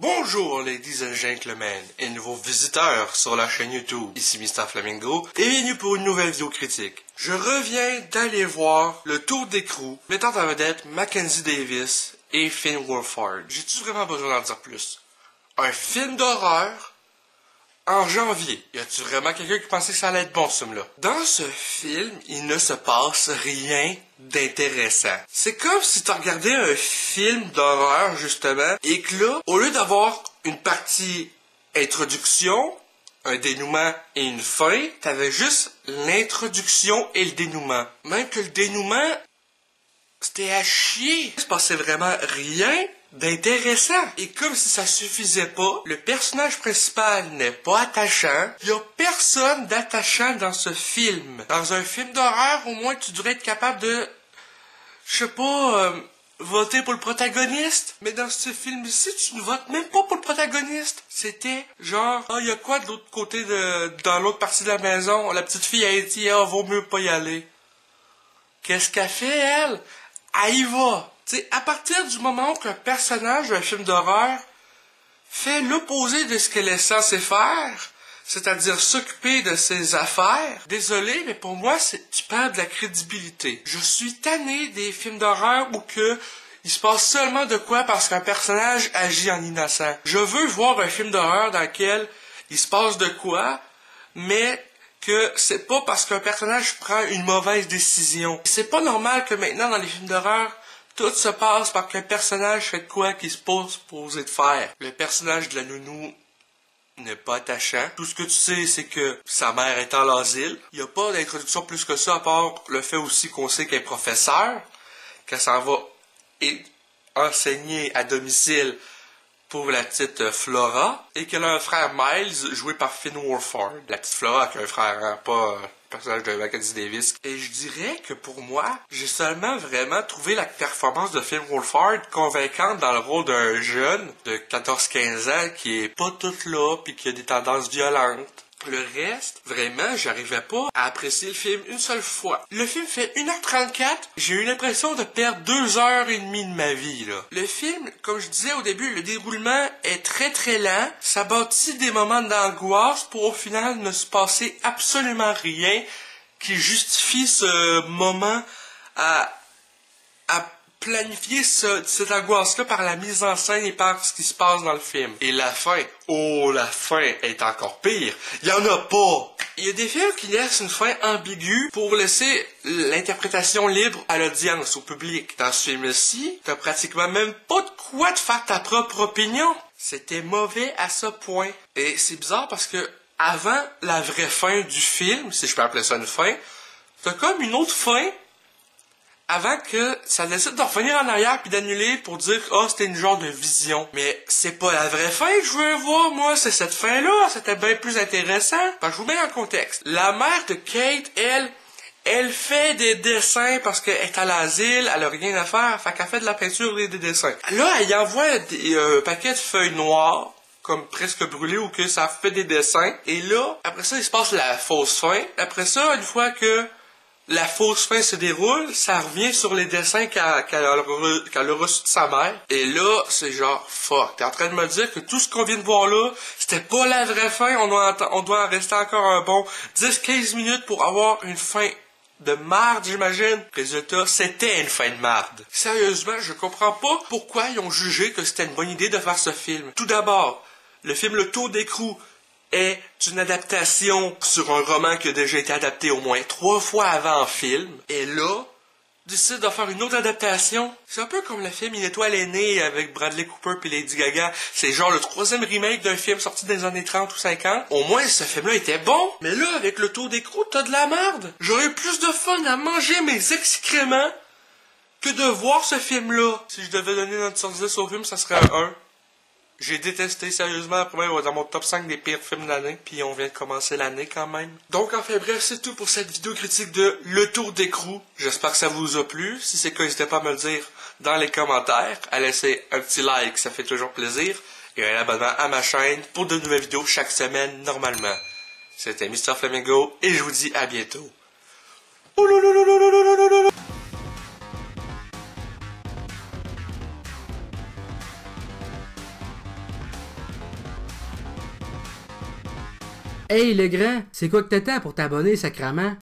Bonjour ladies and gentlemen et nouveaux visiteurs sur la chaîne YouTube, ici Mr Flamingo et bienvenue pour une nouvelle vidéo critique. Je reviens d'aller voir Le Tour d'écrou mettant en vedette Mackenzie Davis et Finn Wolfhard. J'ai-tu vraiment besoin d'en dire plus? Un film d'horreur en janvier. Y a-tu vraiment quelqu'un qui pensait que ça allait être bon ce film-là? Dans ce film, il ne se passe rien d'intéressant. C'est comme si tu regardais un film d'horreur, justement, et que là, au lieu d'avoir une partie introduction, un dénouement et une fin, t'avais juste l'introduction et le dénouement. Même que le dénouement, c'était à chier. Il se passait vraiment rien d'intéressant. Et comme si ça suffisait pas, le personnage principal n'est pas attachant. Il y a personne d'attachant dans ce film. Dans un film d'horreur, au moins, tu devrais être capable de, je sais pas, voter pour le protagoniste. Mais dans ce film-ci, tu ne votes même pas pour le protagoniste. C'était genre, il y a quoi de l'autre côté dans l'autre partie de la maison? La petite fille a dit, vaut mieux pas y aller. Qu'est-ce qu'elle fait, elle? Elle y va. T'sais, à partir du moment où un personnage d'un film d'horreur fait l'opposé de ce qu'elle est censée faire, c'est-à-dire s'occuper de ses affaires, désolé, mais pour moi, tu perds de la crédibilité. Je suis tanné des films d'horreur où il se passe seulement de quoi parce qu'un personnage agit en innocent. Je veux voir un film d'horreur dans lequel il se passe de quoi, mais que c'est pas parce qu'un personnage prend une mauvaise décision. C'est pas normal que maintenant, dans les films d'horreur, tout se passe parce qu'un personnage fait de quoi qu'il se pose supposé de faire. Le personnage de la nounou n'est pas attachant. Tout ce que tu sais, c'est que sa mère est en asile. Il n'y a pas d'introduction plus que ça, à part le fait aussi qu'on sait qu'elle est professeure, qu'elle s'en va enseigner à domicile pour la petite Flora, et qu'elle a un frère Miles, joué par Finn Wolfhard. La petite Flora qui a un frère, hein, pas personnage de Mackenzie Davis. Et je dirais que pour moi, j'ai seulement vraiment trouvé la performance de Finn Wolfhard convaincante dans le rôle d'un jeune de 14-15 ans qui est pas tout là pis qui a des tendances violentes. Le reste, vraiment, j'arrivais pas à apprécier le film une seule fois. Le film fait 1h34, j'ai eu l'impression de perdre 2h30 de ma vie, là. Le film, comme je disais au début, le déroulement est très très lent. Ça bâtit des moments d'angoisse pour au final ne se passer absolument rien qui justifie ce moment à planifier cette angoisse-là par la mise en scène et par ce qui se passe dans le film. Et la fin, la fin est encore pire. Il y en a pas! Il y a des films qui laissent une fin ambiguë pour laisser l'interprétation libre à l'audience, au public. Dans ce film-ci, t'as pratiquement même pas de quoi te faire ta propre opinion. C'était mauvais à ce point. Et c'est bizarre parce que avant la vraie fin du film, si je peux appeler ça une fin, t'as comme une autre fin avant que ça décide de revenir en arrière puis d'annuler pour dire c'était une genre de vision. Mais c'est pas la vraie fin que je veux voir, moi, c'est cette fin-là, c'était bien plus intéressant. Parce que je vous mets en contexte. La mère de Kate, elle fait des dessins parce qu'elle est à l'asile, elle a rien à faire, fait qu'elle fait de la peinture et des dessins. Là, elle y envoie un paquet de feuilles noires, comme presque brûlées, ou que ça fait des dessins. Et là, après ça, il se passe la fausse fin. Après ça, une fois que la fausse fin se déroule, ça revient sur les dessins qu'elle a reçus de sa mère. Et là, c'est genre, fuck, t'es en train de me dire que tout ce qu'on vient de voir là, c'était pas la vraie fin, on doit en rester encore un bon 10-15 minutes pour avoir une fin de marde, j'imagine. Résultat, c'était une fin de marde. Sérieusement, je comprends pas pourquoi ils ont jugé que c'était une bonne idée de faire ce film. Tout d'abord, le film Le Tour d'écrou est une adaptation sur un roman qui a déjà été adapté au moins 3 fois avant en film. Et là, décide de faire une autre adaptation. C'est un peu comme le film Une étoile est née avec Bradley Cooper et Lady Gaga. C'est genre le 3e remake d'un film sorti dans les années 30 ou 50. Au moins, ce film-là était bon. Mais là, avec Le Tour d'écrou, t'as de la merde. J'aurais eu plus de fun à manger mes excréments que de voir ce film-là. Si je devais donner une note sur 10 au film, ça serait un 1. J'ai détesté sérieusement, la première dans mon top 5 des pires films de l'année, puis on vient de commencer l'année quand même. Donc enfin bref, c'est tout pour cette vidéo critique de Le Tour d'écrou. J'espère que ça vous a plu. Si c'est le cas, n'hésitez pas à me le dire dans les commentaires, à laisser un petit like, ça fait toujours plaisir, et un abonnement à ma chaîne pour de nouvelles vidéos chaque semaine normalement. C'était Mr Flamingo, et je vous dis à bientôt. Hey, le grand, c'est quoi que t'attends pour t'abonner, sacrament?